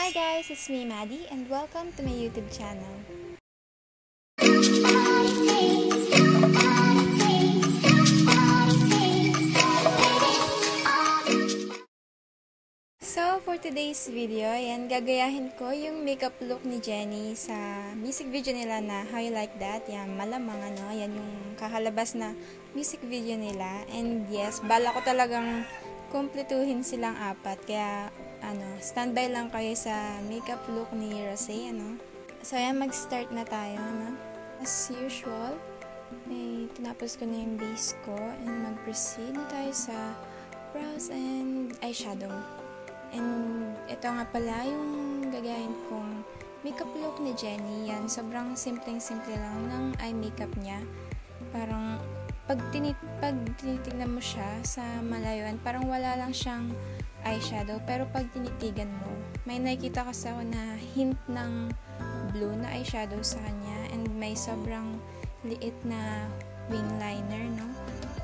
Hi guys, it's me Maddie and welcome to my YouTube channel. So for today's video, ayan, gagayahin ko yung makeup look ni Jennie sa music video nila na How You Like That. Yan, malamang ano, yan yung kakalabas na music video nila. And yes, bala ko talagang kumpletuhin silang apat. Kaya standby lang kayo sa makeup look ni Rosé, So, ayan, mag-start na tayo, As usual, tinapos ko na yung base ko and mag-proceed na tayo sa brows and eyeshadow. And ito nga pala yung gagayin kong makeup look ni Jennie. Yan, sobrang simpleng-simple lang ng eye makeup niya. Parang pag tinitignan mo siya sa malayuan, parang wala lang siyang eyeshadow, pero pag tinitigan mo, may nakikita kasi ako na hint ng blue na eyeshadow sa kanya, and may sobrang liit na wing liner,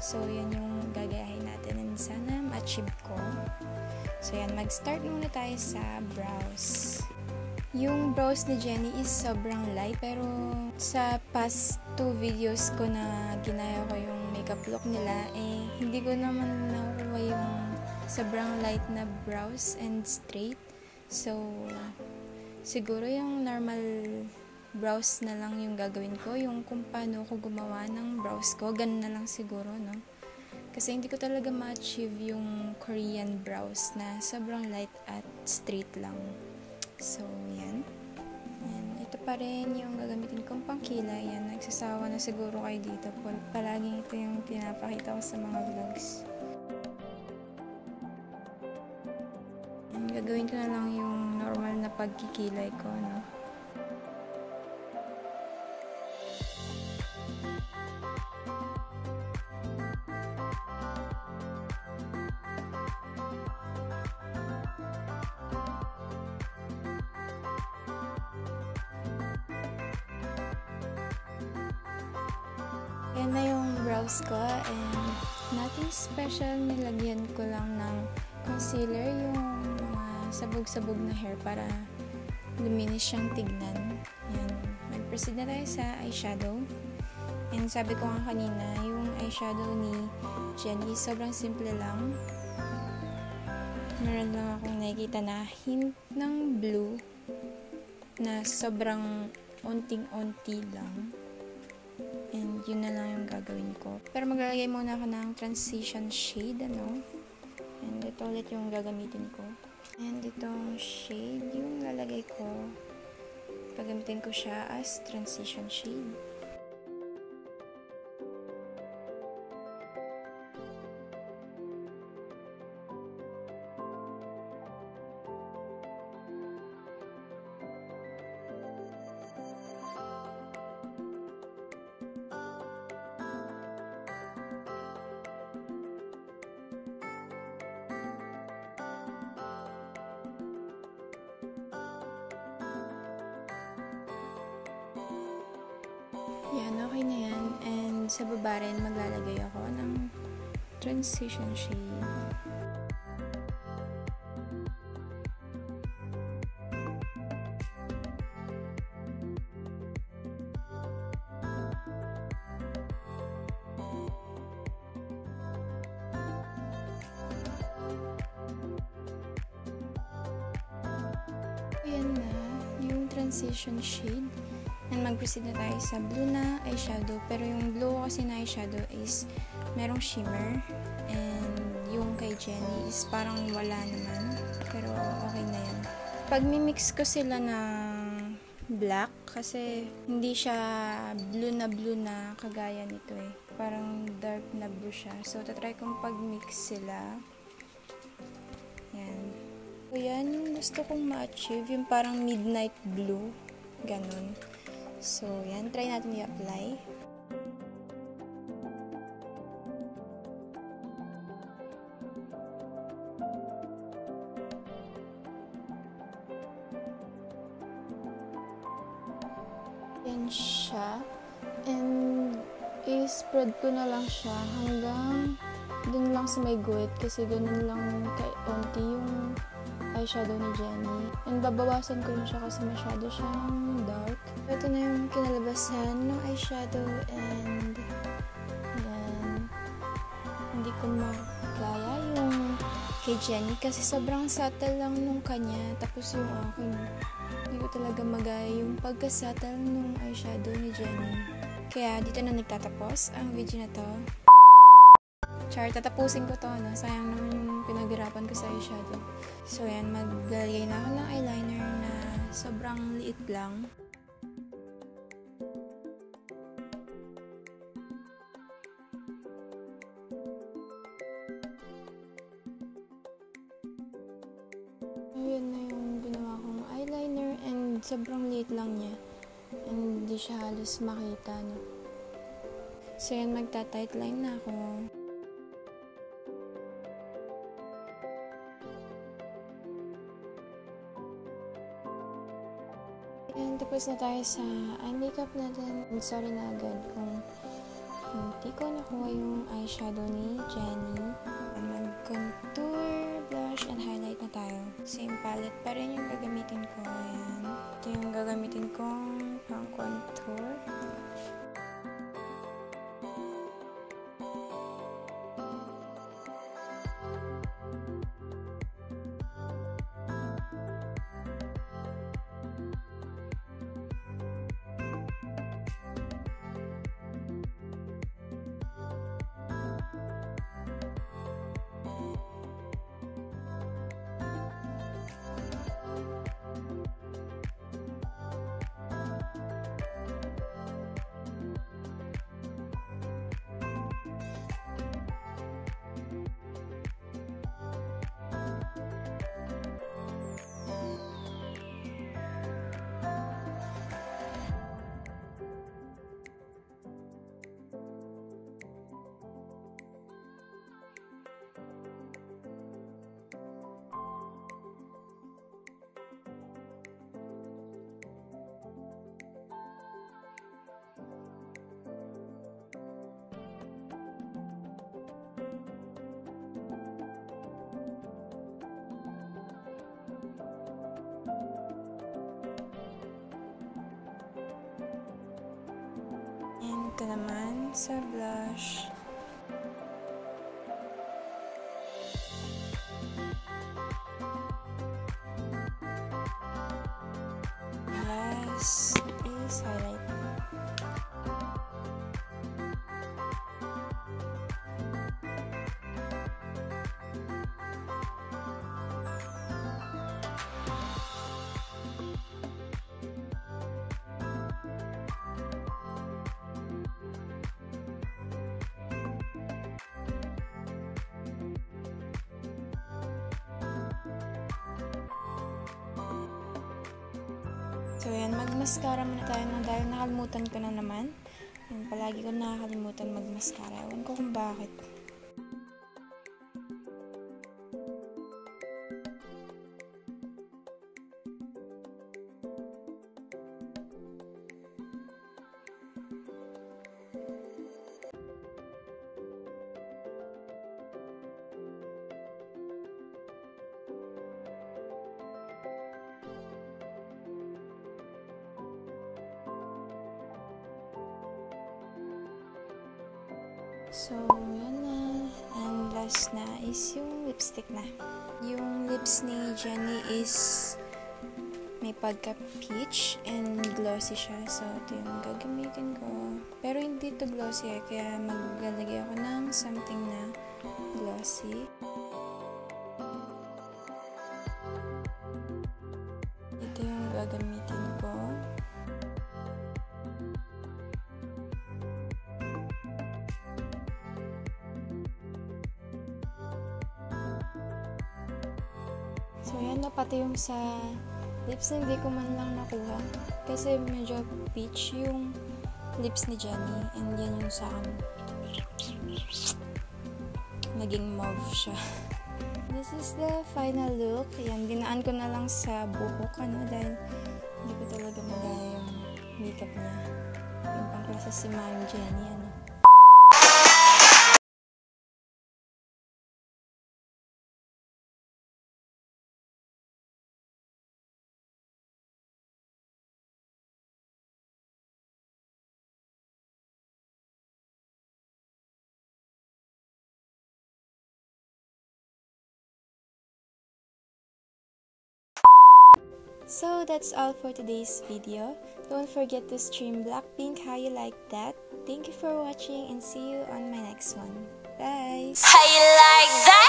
So, yan yung gagayahin natin and sana ma-achieve ko. So, yan, mag-start muna tayo sa brows. Yung brows ni Jennie is sobrang light, pero sa past 2 videos ko na ginaya ko yung makeup look nila, hindi ko naman nakuha yung sobrang light na brows and straight. So, siguro yung normal brows na lang yung gagawin ko. Yung kung paano ko gumawa ng brows ko, ganun na lang siguro, Kasi hindi ko talaga ma-achieve yung Korean brows na sobrang light at straight lang. So, yan. Ito pa rin yung gagamitin kong pangkilay. Yan, nagsasawa na siguro kayo dito. Palaging ito yung pinapakita ko sa mga vlogs. Gagawin ko na lang yung normal na pagkikilay ko, Yan na yung brows ko, and nothing special, nilagyan ko lang ng concealer yung mga sabog-sabog na hair para luminis siyang tignan. Yan, mag-proceed na tayo sa eyeshadow. And sabi ko nga kanina, yung eyeshadow ni Jennie sobrang simple lang. Meron lang akong nakikita na hint ng blue na sobrang unting-unti lang. And yun na lang yung gagawin ko. Pero maglalagay muna ako ng transition shade, And ito ulit yung gagamitin ko. And itong shade, yung lalagay ko, gagamitin ko siya as transition shade. Yan, okay na yan. And sa baba rin, maglalagay ako ng transition shade. Ayan na, yung transition shade. And mag-proceed na tayo sa blue na eyeshadow. Pero yung blue kasi na eyeshadow is merong shimmer. And yung kay Jennie is parang wala naman. Pero okay na yan. Pag mimix ko sila ng black, kasi hindi siya blue na kagaya nito Parang dark na blue siya. So, tatry kong pag-mix sila. Yan. So, yan yung gusto kong ma-achieve. Yung parang midnight blue. Ganon. So, yan. Try natin i-apply. Yan siya. And, i-spread ko na lang siya hanggang dun lang sa may guhit. Kasi ganun lang kaunti yung eyeshadow ni Jennie. And babawasan ko rin siya kasi masyado siyang dark. Ito na yung kinalabasan ng eyeshadow and yan. Hindi ko magaya yung kay Jennie kasi sobrang subtle lang nung kanya. Tapos yung akin, hindi ko talaga magaya yung pagka-subtle nung eyeshadow ni Jennie. Kaya dito na nagtatapos ang video na to. Char, tatapusin ko to, no? Sayang naman yung pinaghirapan ko sa eyeshadow. So, yan, maglalagay na ako ng eyeliner na sobrang liit lang. Ayan na yung ginawa kong eyeliner and sobrang liit lang niya. And hindi siya halos makita, no? So, yan, magta-tight line na ako. And tapos na tayo sa eye makeup natin. And sorry na agad kung hindi ko nakuha yung eyeshadow ni Jennie. Mag-contour, blush, and highlight na tayo. Same palette pa rin yung gagamitin ko. Ayan. Ito yung gagamitin kong pang-contour. And ito naman sa blush. Last is highlight. So, yan, mag-mascara muna tayo na dahil nakalimutan ko na naman. Yan, palagi ko nakakalimutan mag-mascara. Ewan ko kung bakit. So, yan na. And last na is yung lipstick na. Yung lips ni Jennie is may pagka-peach and glossy siya. So, ito yung gagamitin ko. Pero hindi ito glossy kaya maglalagay ako ng something na glossy. Ito yung gagamitin ko. So, yan na, pati yung sa lips na hindi ko man lang nakuha. Kasi medyo peach yung lips ni Jennie. And yan yung sa akin. Naging mauve siya. This is the final look. Yan, dinaan ko na lang sa buhok, dahil hindi ko talaga magaya yung makeup niya. Yung pangklase si Ma'am Jennie, So that's all for today's video. Don't forget to stream Blackpink How You Like That. Thank you for watching and see you on my next one. Bye! How you like that?